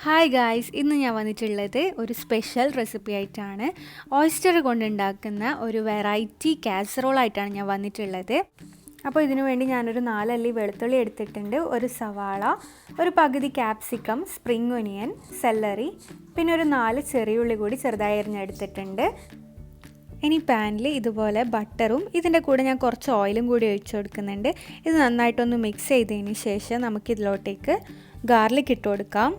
Hi guys, ഇന്ന് ഞാൻ വന്നിട്ടുള്ളത് ഒരു സ്പെഷ്യൽ റെസിപ്പി ആയിട്ടാണ്. ഓയിസ്റ്റർ കൊണ്ടുണ്ടാക്കുന്ന ഒരു വെറൈറ്റി കാസറോളായിട്ടാണ് ഞാൻ വന്നിട്ടുള്ളത്. അപ്പോൾ ഇതിനു വേണ്ടി ഞാനൊരു 4 അല്ലി വെളുത്തുള്ളി എടുത്തിട്ടുണ്ട്, ഒരു സവാള, ഒരു പകുതി ക്യാപ്സിക്കം, സ്പ്രിംഗ് ഒനിയൻ, സെല്ലറി, പിന്നെ ഒരു 4 ചെറിയുള്ളി കൂടി ചെറുതായി അരിഞ്ഞെടുത്തിട്ടുണ്ട്. ഇനി പാനിൽ ഇതുപോലെ ബട്ടറും ഇതിൻ്റെ കൂടെ ഞാൻ കുറച്ച് ഓയിലും കൂടി ഒഴിച്ചു കൊടുക്കുന്നുണ്ട്. ഇത് നന്നായിട്ടൊന്ന് മിക്സ് ചെയ്തതിന് ശേഷം നമുക്കിതിലോട്ടേക്ക് ഗാർലിക് ഇട്ട് കൊടുക്കാം.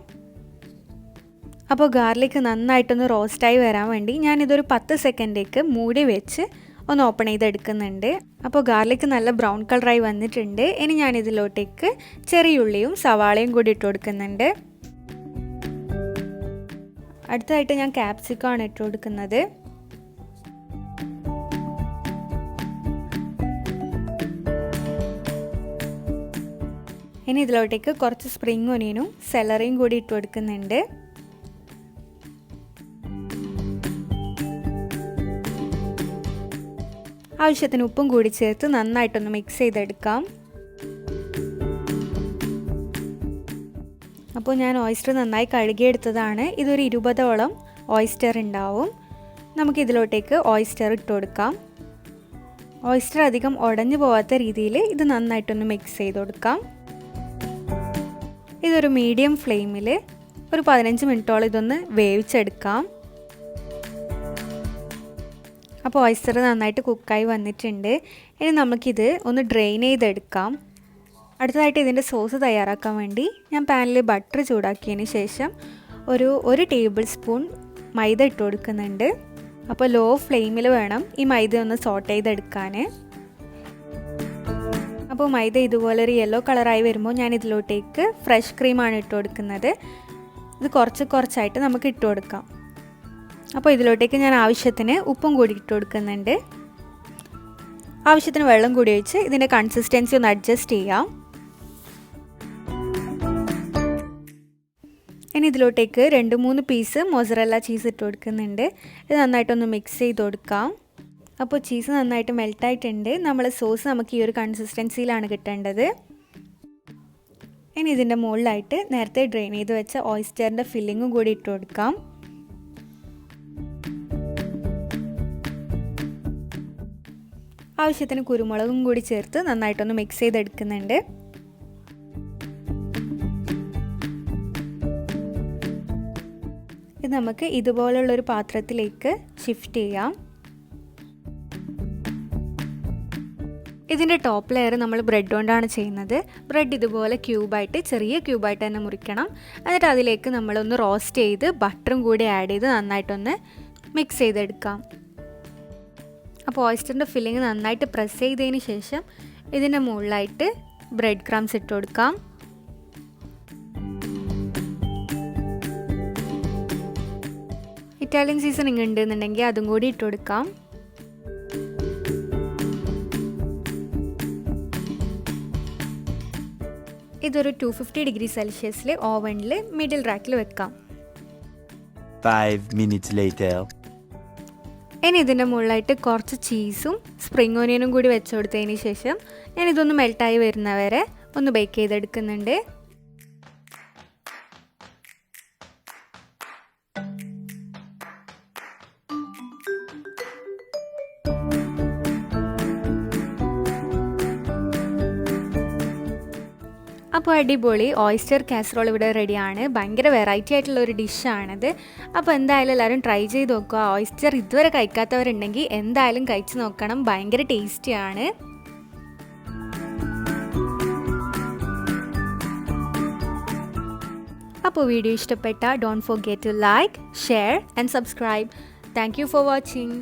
അപ്പോൾ ഗാർലിക് നന്നായിട്ടൊന്ന് റോസ്റ്റായി വരാൻ വേണ്ടി ഞാനിതൊരു 10 സെക്കൻഡേക്ക് മൂടി വെച്ച് ഒന്ന് ഓപ്പൺ ചെയ്തെടുക്കുന്നുണ്ട്. അപ്പോൾ ഗാർലിക് നല്ല ബ്രൗൺ കളറായി വന്നിട്ടുണ്ട്. ഇനി ഞാനിതിലോട്ടേക്ക് ചെറിയുള്ളിയും സവാളയും കൂടി ഇട്ട് കൊടുക്കുന്നുണ്ട്. അടുത്തതായിട്ട് ഞാൻ ക്യാപ്സിക്കമാണ് ഇട്ട് കൊടുക്കുന്നത്. ഇനി ഇതിലോട്ടേക്ക് കുറച്ച് സ്പ്രിംഗ് ഒനിയനും സെലറിയും കൂടി ഇട്ട് കൊടുക്കുന്നുണ്ട്. ആവശ്യത്തിന് ഉപ്പും കൂടി ചേർത്ത് നന്നായിട്ടൊന്ന് മിക്സ് ചെയ്തെടുക്കാം. അപ്പോൾ ഞാൻ ഓയിസ്റ്റർ നന്നായി കഴുകിയെടുത്തതാണ്. ഇതൊരു 20ഓളം ഓയിസ്റ്റർ ഉണ്ടാവും. നമുക്കിതിലോട്ടേക്ക് ഓയിസ്റ്റർ ഇട്ട് കൊടുക്കാം. ഓയിസ്റ്റർ അധികം ഉടഞ്ഞു പോവാത്ത രീതിയിൽ ഇത് നന്നായിട്ടൊന്ന് മിക്സ് ചെയ്ത് കൊടുക്കാം. ഇതൊരു മീഡിയം ഫ്ലെയിമിൽ ഒരു 15 മിനിറ്റോളം ഇതൊന്ന് വേവിച്ചെടുക്കാം. അപ്പോൾ ഓയിസ്റ്റർ നന്നായിട്ട് കുക്കായി വന്നിട്ടുണ്ട്. ഇനി നമുക്കിത് ഒന്ന് ഡ്രെയിൻ ചെയ്തെടുക്കാം. അടുത്തതായിട്ട് ഇതിൻ്റെ സോസ് തയ്യാറാക്കാൻ വേണ്ടി ഞാൻ പാനിൽ ബട്ടർ ചൂടാക്കിയതിന് ശേഷം ഒരു ടേബിൾ സ്പൂൺ മൈദ ഇട്ട് കൊടുക്കുന്നുണ്ട്. അപ്പോൾ ലോ ഫ്ലെയിമിൽ വേണം ഈ മൈദ ഒന്ന് സോട്ട് ചെയ്തെടുക്കാൻ. അപ്പോൾ മൈദ ഇതുപോലെ ഒരു യെല്ലോ കളറായി വരുമ്പോൾ ഞാൻ ഇതിലോട്ടേക്ക് ഫ്രഷ് ക്രീമാണ് ഇട്ട് കൊടുക്കുന്നത്. ഇത് കുറച്ചായിട്ട് നമുക്ക് ഇട്ട് കൊടുക്കാം. അപ്പോൾ ഇതിലോട്ടേക്ക് ഞാൻ ആവശ്യത്തിന് ഉപ്പും കൂടി ഇട്ട് കൊടുക്കുന്നുണ്ട്. ആവശ്യത്തിന് വെള്ളം കൂടി ഒഴിച്ച് ഇതിൻ്റെ കൺസിസ്റ്റൻസി ഒന്ന് അഡ്ജസ്റ്റ് ചെയ്യാം. ഇനി ഇതിലോട്ടേക്ക് 2-3 പീസ് മൊസറല്ല ചീസ് ഇട്ട് കൊടുക്കുന്നുണ്ട്. ഇത് നന്നായിട്ടൊന്ന് മിക്സ് ചെയ്ത് കൊടുക്കാം. അപ്പോൾ ചീസ് നന്നായിട്ട് മെൽട്ടായിട്ടുണ്ട്. സോസ് നമുക്ക് ഈ ഒരു കൺസിസ്റ്റൻസിയിലാണ് കിട്ടേണ്ടത്. ഇനി ഇതിൻ്റെ മുകളിലായിട്ട് നേരത്തെ ഡ്രെയിൻ ചെയ്ത് വെച്ച ഓയിസ്റ്ററിൻ്റെ ഫില്ലിങ്ങും കൂടി ഇട്ട് കൊടുക്കാം. ആവശ്യത്തിന് കുരുമുളകും കൂടി ചേർത്ത് നന്നായിട്ടൊന്ന് മിക്സ് ചെയ്തെടുക്കുന്നുണ്ട്. ഇത് നമുക്ക് ഇതുപോലുള്ളൊരു പാത്രത്തിലേക്ക് ഷിഫ്റ്റ് ചെയ്യാം. ഇതിൻ്റെ ടോപ്പ് ലെയർ നമ്മൾ ബ്രെഡ് കൊണ്ടാണ് ചെയ്യുന്നത്. ബ്രെഡ് ഇതുപോലെ ചെറിയ ക്യൂബായിട്ട് തന്നെ മുറിക്കണം. എന്നിട്ട് അതിലേക്ക് നമ്മളൊന്ന് റോസ്റ്റ് ചെയ്ത് ബട്ടറും കൂടി ആഡ് ചെയ്ത് നന്നായിട്ടൊന്ന് മിക്സ് ചെയ്തെടുക്കാം. അപ്പോൾ ഓയിസ്റ്ററിൻ്റെ ഫില്ലിങ് നന്നായിട്ട് പ്രസ് ചെയ്തതിന് ശേഷം ഇതിൻ്റെ മുകളിലായിട്ട് ബ്രെഡ് ക്രംസ് ഇട്ട് കൊടുക്കാം. ഇറ്റാലിയൻ സീസണിങ് ഉണ്ടെന്നുണ്ടെങ്കിൽ അതും കൂടി ഇട്ട് കൊടുക്കാം. ഇതൊരു 250 ഡിഗ്രി സെൽഷ്യസിൽ ഓവനിൽ മിഡിൽ റാക്കിൽ വെക്കാം. 5 minutes later. ഇനി ഇതിൻ്റെ മുകളിലായിട്ട് കുറച്ച് ചീസും സ്പ്രിംഗ് ഓനിയനും കൂടി വെച്ച് കൊടുത്തതിന് ശേഷം ഞാനിതൊന്ന് മെൽട്ടായി വരുന്നവരെ ഒന്ന് ബേക്ക് ചെയ്തെടുക്കുന്നുണ്ട്. അപ്പോൾ അടിപൊളി ഓയിസ്റ്റർ കാസറോൾ ഇവിടെ റെഡിയാണ്. ഭയങ്കര വെറൈറ്റി ആയിട്ടുള്ള ഒരു ഡിഷാണിത്. അപ്പോൾ എന്തായാലും എല്ലാവരും ട്രൈ ചെയ്ത് നോക്കുക. ഓയിസ്റ്റർ ഇതുവരെ കഴിക്കാത്തവരുണ്ടെങ്കിൽ എന്തായാലും കഴിച്ച് നോക്കണം. ഭയങ്കര ടേസ്റ്റിയാണ്. അപ്പോൾ വീഡിയോ ഇഷ്ടപ്പെട്ടാൽ don't forget to like, share and subscribe. Thank you for watching.